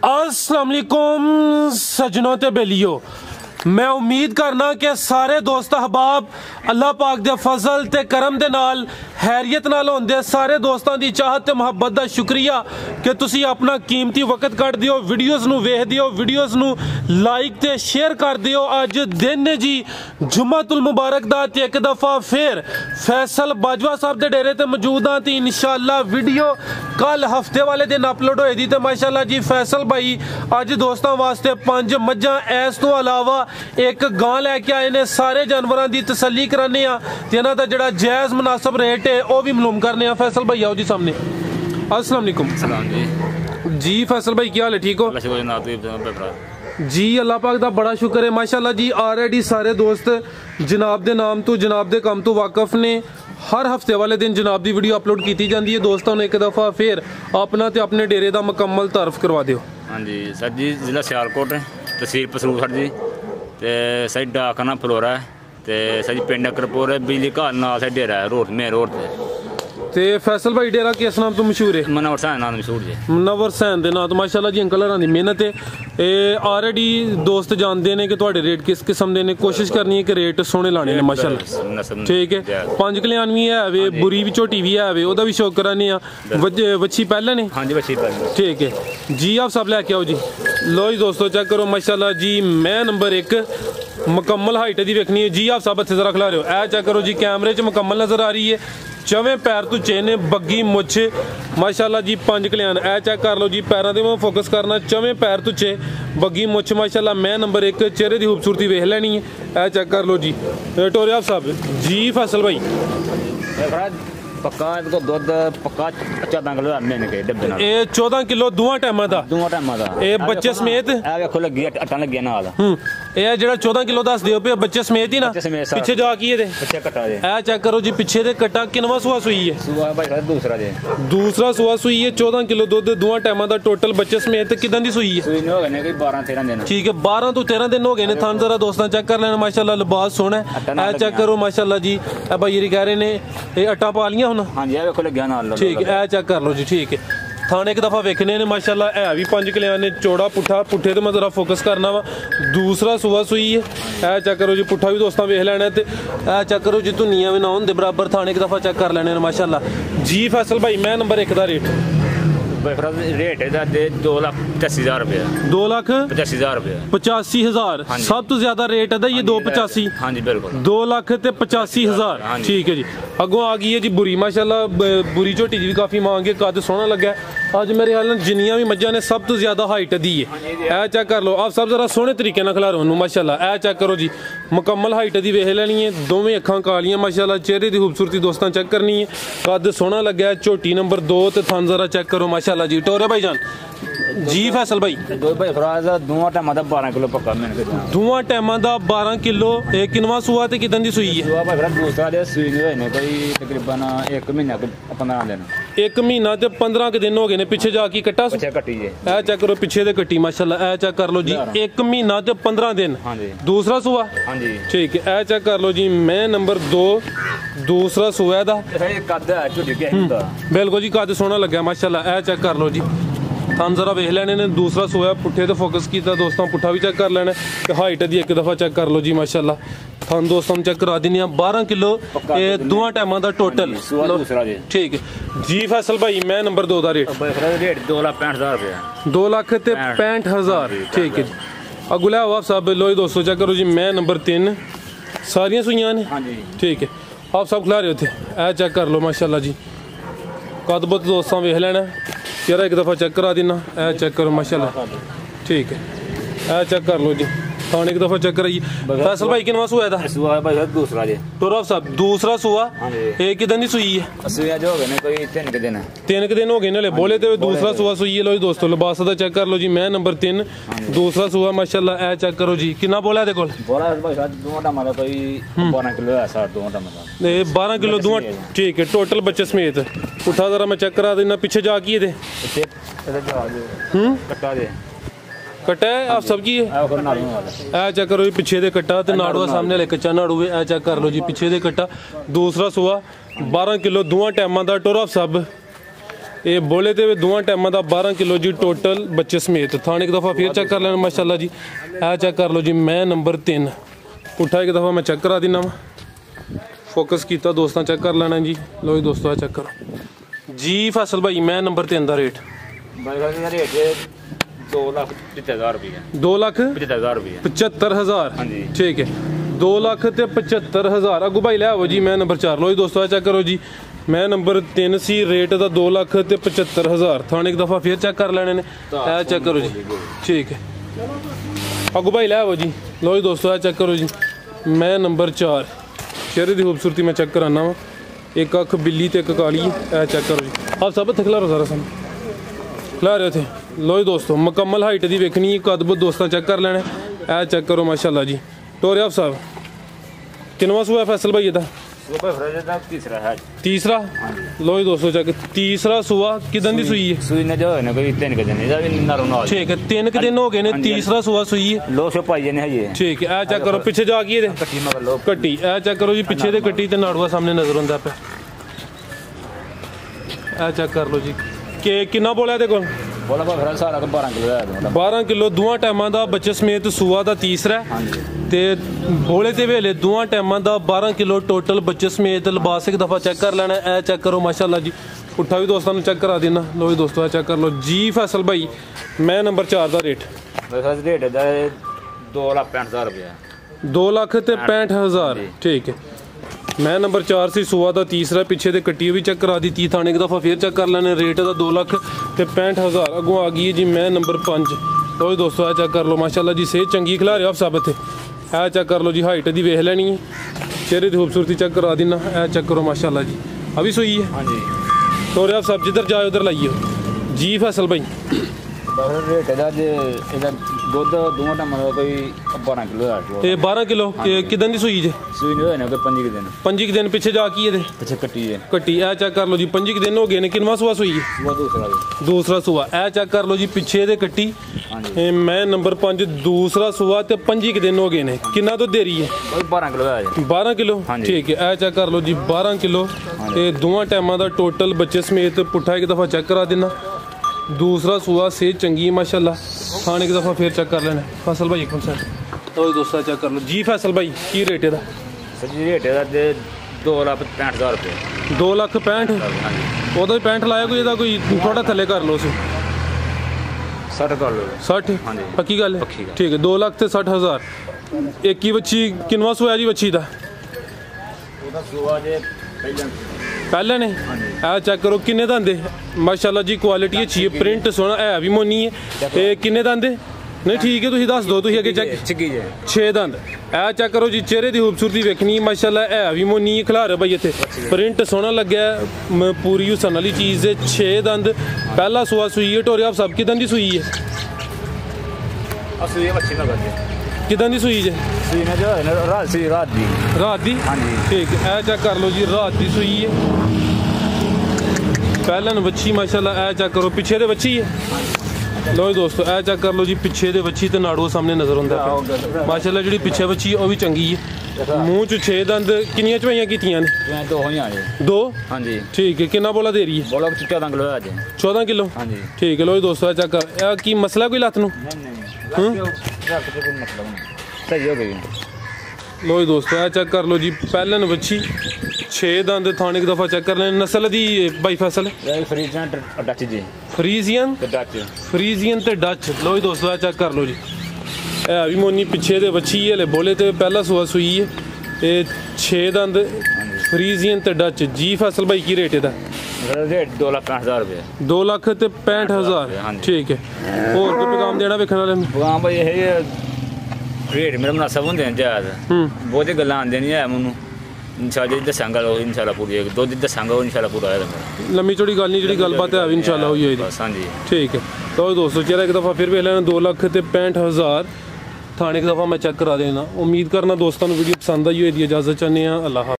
अस्सलाम वालेकुम सजनों ते बेलियो, मैं उम्मीद करना कि सारे दोस्त अहबाब अल्लाह पाक दे फजल ते करम दे नाल हैरियत नाल होंदे। सारे दोस्तों की चाहत ते मुहब्बत का शुक्रिया कि तुसी अपना कीमती वक्त कट दियो, वीडियोज़ नू वेख दियो, वीडियोज़ नू लाइक ते शेयर कर दियो। अज दिन ने जी जुम्मतुल मुबारक दा ते एक दफ़ा फिर फैसल बाजवा साहब दे डेरे ते मौजूद हाँ। तो इंशाअल्लाह वीडियो कल हफ्ते वाले दिन अपलोड होई दी ते माशाअल्लाह जी फैसल भाई अज दोस्तों वास्ते 5 मज्जां इस तो अलावा एक गां लैके आए ने। सारे जानवरों की तसल्ली कराने इन्हां दा जिहड़ा जायज़ मुनासिब रेट है वह भी मालूम करने। फैसल भाई आओ जी सामने। अस्सलाम वालेकुम जी फैसल भाई क्या हाल है, ठीक हो जी? अल्लाह पाक दा बड़ा शुक्र है माशाअल्लाह जी। ऑलरेडी सारे दोस्त जनाब दे नाम तो जनाब दे काम तो वाकफ ने। हर हफ्ते वाले दिन जनाब की वीडियो अपलोड की जाती है। दोस्तों ने एक दफ़ा फिर अपना ते अपने डेरे का मुकम्मल तारफ करवा दियो। हाँ जी सर जी, जिला सियालकोट तहसील पसरूर सर जी, ते सर डाकना फलोरा है, ते सर जी पिंड अकरपुर है, बिजली घर नाल से डेरा है रोड मेन रोड ते फैसल भाई डेरा किस नाम तो मशहूर है? मनवर सैन नाम मशहूर जी। मनवर सैन दे नाम तो माशाअल्लाह जी अंकल हरां दी मेहनत है। ऑलरेडी दोस्त जानते हैं कि तुहाडे रेट किस किस्म दे ने। कोशिश करनी है कि रेट सोहने लाने ने माशाअल्लाह, ठीक है। 5 कल्याण भी है वे, बुरी भी झोटी भी है वे, ओदा भी शौक कराने। वच्छी पहले ने? हाँ जी वच्छी पहले, ठीक है जी। आप सब लैके आओ जी। लो जी दोस्तों चेक करो माशाअल्लाह जी, मैं नंबर 1 मुकम्मल हाइट दी वेखनी है जी। आप सब हथे जरा खिला रहे हो, ऐ चेक करो जी, कैमरे च मुकम्मल नजर आ रही है। चवें पैर तो चेने बग्गी मुछ माशाअल्लाह जी। 5 कल्याण ऐ चेक कर लो जी, पैरों से मैं फोकस करना। चवें पैर तो चे बग्गी मुछ माशाअल्लाह, मैं नंबर 1। चेहरे की खूबसूरती वेख लेनी है, ऐ चेक कर लो जी। टोरिया साहब जी फैसल भाई पक्का इनको दुध पक्का 14 किलो महीने के डब्बे नाल। ये 14 किलो दोवां टाइमां दा ये बच्चे समेत ए वेखो लगी आटा लगी नाल। ये जेड़ा 14 किलो दस दियो पे बच्चे समेत ही ना। पीछे जा की दे पीछे कटा दे, ए चेक करो जी पीछे दे कटा। किनवा सुआ सुई है? सुआ भाई दूसरा दे, दूसरा सुआ सुई है। 14 किलो दुध दोवां टाइमां दा टोटल बच्चे समेत किदां दी सुई है? सुई ने हो गए ने कोई 12-13 दिन। ठीक है 12 तो 13 दिन हो गए ने। थान जरा दोस्तों चेक कर लेना माशाअल्लाह, लिबास सोहना है। ए चेक करो माशाअल्लाह जी, ए भाई कह रहे ने ये अट्टा पा लिया हुन। हां जी ए वेखो लग्या नाल, ठीक है ए चेक कर लो जी, ठीक है। थाने एक दफ़ा वेखने ने माशाअल्लाह, है भी 5 कल्याण ने। चौड़ा पुट्ठा, पुट्ठे तो मैं जरा फोकस करना वा। दूसरा सुआ सुई है, ए चेक करो जी। पुट्ठा भी दोस्तों वेख लेना, तो ए चेक करो जी, धुनिया भी ना होंदे बराबर। थाने एक दफ़ा चेक कर लेने माशाअल्लाह जी। फैसल भाई मैं नंबर 1 का रेट रेट है 2,85,000 रुपया। 2,85,000 रुपया, 85,000 सब तो ज्यादा रेट है ये 2,85। हाँ जी बिल्कुल 2,85,000 ठीक है जी। अगों आ गई है जी बुरी माशाअल्लाह। बुरी झोटी जी भी काफी मांग है, कद सोहना लगा। अज मेरे ख्याल जिन्नियां भी मज्जां ने सब तो ज्यादा हाइट दी है। ए चेक कर लो, आप सब जरा सोहने तरीके नाल खिला रहे हो माशाअल्लाह। ए चेक करो जी, मुकम्मल हाइट दी वेख लेनी है। दोवें अखां कालियां माशाअल्लाह, चेहरे की खूबसूरती दोस्तों चेक करनी है। कद सोहना लगा। झोटी नंबर 2 ते थन जरा चेक करो माशाअल्लाह जी। टोरे भाई जान जी फैसल भाई दोवां टाइमां दा 12 किलो पक्का मैंने दोवां टाइमां दा 12 किलो। एक किनवा सुआ ते किदां दी सुई है? सुआ भाई दूसरा दे सुई ने होए ने कोई तकरीबन 1 महीना 15 दिन। 1 महीना ते 15 दिन हो गए ने। पीछे जाके कट्टा पीछे कट्टी जे, ए चेक करो पीछे दे कट्टी माशाअल्लाह। ए चेक कर लो जी, 1 महीना ते 15 दिन। हां जी दूसरा सुआ, हां जी ठीक है। ए चेक कर लो जी, मैं नंबर 2 दूसरा सुआ दा कद है झोटी के हुंदा बिल्कुल जी। कद सोहना लगा माशाअल्लाह। ए चेक कर लो जी, थान जरा वेख लेने ने। दूसरा सोया पुट्ठे तो फोकस किया दोस्तों, पुट्ठा भी चेक कर लेना। हाइट दी एक दफ़ा चेक कर लो जी माशाअल्लाह। थान दोस्तों चेक करा देनी 12 किलो दोवां टाइमां दा टोटल, ठीक है जी। फैसल भाई मैं नंबर 2 का रेट 2,65,000 रुपया। 2,65,000 ठीक है जी। अगुला आप सब लो जी दोस्तों चेक करो जी, मैं नंबर 3। सारियां सुइयां ने, ठीक है। आप सब खिला रहे होते, ए चेक कर लो माशाअल्लाह जी। कद बुत दोस्तों वेख लेना, चेहरा एक दफ़ा चेक करा देना। ए चेक करो माशाअल्लाह, ठीक है। ए चेक कर लो जी, थाने एक दफ़ा चेक कराइए। फैसल भाई किनवा सुआ था? सुआ भाई दूसरा जे। टोरा साहब दूसरा सुआ ये किदां दी सुई है? सुई जो हो गए ने कोई 3 दिन। 3 दिन हो गए ने बोले तो दूसरा सुआ सुई है। लो जी दोस्तों लिबास दा चेक कर लो जी, मैं नंबर 3 दूसरा सुआ माशाअल्लाह। ए चेक करो जी, कितना बोला दे कोल? बोला भाई दोवां टाइमां दा कोई 12 किलो है। 2 टाइमां दा 12 किलो दोवां, ठीक है। टोटल बच्चे समेत उठा जरा मैं चेक करा देना। पीछे जा की दे कट्टा दे कट्टा है आप सबकी है। ए चेक करो जी, पीछे दे कट्टा ते नाड़ुआ सामने ले कच्चा नाड़ू है। ए चेक कर लो जी, पीछे दे कट्टा। दूसरा सुआ 12 किलो दोवां टाइमां दा। टोरा सब ये बोले ते दोवां टाइमां दा 12 किलो जी टोटल बच्चे समेत। थाने एक दफ़ा फिर चेक कर लेना माशाल्लाह जी। ए चेक कर लो जी, मैं नंबर 3 पुट्ठा एक दफ़ा मैं चेक करा देना वा, फोकस किया दोस्तों, चेक कर लेना जी। लो जी दोस्तों चेक करो जी। फैसल भाई मैं नंबर 3 का रेट 2,75,000 रुपये। 2,75,000 ठीक है, 2,75,000। अगू भाई ले आओ जी, मैं नंबर 4। लो जी दोस्तों चेक करो जी, मैं नंबर 3 सी, रेट का 2,75,000। थाने एक दफ़ा फिर चेक कर लेने ने, चेक करो जी ठीक है। अगू भाई ले आओ जी। लो जी दोस्तों चेक करो जी, मैं नंबर 4। चेहरे की खूबसूरती मैं चेक कराना वा, एक अख बिल्ली तो एक काली है। चेक करो जी, आप सब इतने खिला रहे हो, सारा सामने खिला रहे थे। लो जी दोस्तों मुकम्मल हाइट की वेखनी, कद बुत दोस्तों चेक कर लेना। ए चेक करो माशाल्लाह जी। टोरे आप साहब किनवा सूआ फैसल भाई ये तीसरा। लो जी दोस्तों चेक, तीसरा सूआ किदन दी सूई है? सूई ने जो है ना कोई 3 दिन ठीक है, 3 दिन हो गए ने, तीसरा सूआ सूई है। लो सो पाई ने है ठीक है। ए चेक करो पीछे जाके कट्टी, ए चेक करो जी, पीछे दे कट्टी ते नाड़ुआ सामने नजर आंदा पे। ए चेक कर लो जी, के किन्ना बोलिया ते कोल? 12 किलो दोवां टाइमां दा बच्चे समेत सूआ दा तीसरा ते बोले ते वेले दोवां टाइमां दा 12 किलो टोटल बच्चे समेत। लिबास एक दफ़ा चेक कर लेना। ए चेक करो माशाल्लाह जी, पुट्ठा भी दोस्तों ने चेक करा देना। लो जी दोस्तों चेक कर लो जी। फैसल भाई मैं नंबर 4 का रेट 2,65,000 रुपये। 2,65,000 ठीक है। मैं नंबर 4 सी, सूआ का तीसरा, पीछे दे कट्टी भी चेक करा दी थी। थाने एक दफ़ा फिर चेक कर लेने, रेट का 2,65,000। अगों आ गई है जी मैं नंबर 5। लो जी दोस्तों आ चेक कर लो माशाल्लाह जी, सेहत चंगी खिला रहे हो आप सब इतने। ए चेक कर लो जी, हाइट की वेख लैनी है, चेहरे की खूबसूरती चेक करा देना। ए चेक करो माशाल्लाह जी, अभी सूई है। हाँ जी, तो आप सब जिधर जाए उधर लाइए जी। फैसल भाई रेट दुध दोवां टाइमां दा कोई 12 किलो है। ये 12 किलो किदन दी सूई जे? सूई ने होए ना कोई 5 दिन पीछे जा की है पीछे कट्टी है। कट्टी। ए चेक कर लो जी, 5 दिन हो गए ने। किनवा सूआ सूई है? दूसरा सूआ। ए चेक कर लो जी, पीछे दे कट्टी। मैं नंबर 5 दूसरा सूआ ते 5 दिन हो गए ने। किन्ना तो दे रही है? 12 किलो है। 12 किलो ठीक है। ए चेक कर लो जी, 12 किलो ते दोवां टाइमां दा टोटल बच्चे समेत। पुट्ठा एक दफ़ा चेक करा देना। दूसरा सूआ सेहत चंगी है माशाल्लाह। खाने एक दफ़ा फिर चेक कर लेना। फैसल भाई एक मिनट तो दोस्तों चेक कर लो जी। फैसल भाई की रेट है? सर जी रेट है 2,65,000 रुपये। 2,65,000 ਉਹਦਾ 65 ਲਾਇਆ ਕੋਈ, ਇਹਦਾ ਕੋਈ ਥੋੜਾ ਥੱਲੇ ਕਰ ਲਓ ਸੀ। 60 ਕਰ ਲਓ। 60 ਪੱਕੀ ਗੱਲ ਹੈ? ਠੀਕ ਹੈ। 2,60,000। ਇੱਕ ਹੀ ਬੱਚੀ ਕਿੰਨਵਾ ਸੂਆ ਜੀ ਬੱਚੀ ਦਾ? ਉਹਦਾ ਸੂਆ ਜੇ पहले ने। आ चेक करो किन्ने दंदे माशाल्लाह जी, क्वालिटी अच्छी है, प्रिंट सोहना है भी मोनी है। ते किन्ने दंदे नहीं ठीक है, तुसीं दस दो, तुसीं अगे चेक 6 दंद। ए चेक करो जी, चेहरे की खूबसूरती वेखनी माशाल्लाह है भी मोनी है। खिलार भाई इत्थे प्रिंट सोहना लग्या, पूरी हुसन वाली चीज़ है। 6 दंद, पहला सूआ सूई है। टोरे आप सब किदन दी सूई है? किदन दी सूई जे? रात दी ठीक है। ए चेक कर लो जी, रात दी सूई है। पहलन बच्ची माशाल्लाह। ए चेक करो पीछे दे बच्ची है। लो जी दोस्तों ए चेक कर लो जी, पीछे दे बच्ची ते नाड़ुआ सामने नजर आंदा है माशाल्लाह। जी पीछे बच्ची है वह भी चंगी है। मूँह च 6 दंद। किनियां चवाइयां कीतियां ने? 2 हाँ जी ठीक है। किन्ना बोला दे रही है? 14 किलो है। 14 किलो ठीक है। लो जी दोस्तों चेक कर, की मसला कोई लत्त नूं? सही हो गई। लो जी दोस्तों ए चेक कर लो जी, पहलन बच्ची 6 दंद। थाने एक दफ़ा चेक कर लें। नस्ल दी भाई फैसल? फ्रीजियन ते डच। लो जी दोस्तों चेक कर लो जी, है भी मोनी। पीछे दे बच्ची है, बोले तो पहला सूआ सूई है। 6 दंद फ्रीजियन ते डच जी। फैसल भाई की रेट है? रेट 2,65,000 रुपये। 2,65,000 ठीक है। और कोई पैगाम देना वेखने वाले? पैगाम भाई यही रेट मेरा मुनासब होंगे ज्यादा, बहुत गल्लां आंदियां नहीं है मैनू। इंशाल्लाह दसांगा इंशाल्लाह पूरी, दो दिन दसांगा इंशाल्लाह पूरा होएगा मेरा। लम्मी चौड़ी गल नहीं, जी गलबात है इंशाल्लाह होई होई। हाँ जी ठीक है। तो दोस्तों चलो एक दफ़ा फिर वेख लेना। 2,65,000 थाने एक दफ़ा मैं चेक करा देना। उम्मीद करना दोस्तों वीडियो पसंद आई होगी। इजाज़त चाहते हैं। अल्लाह।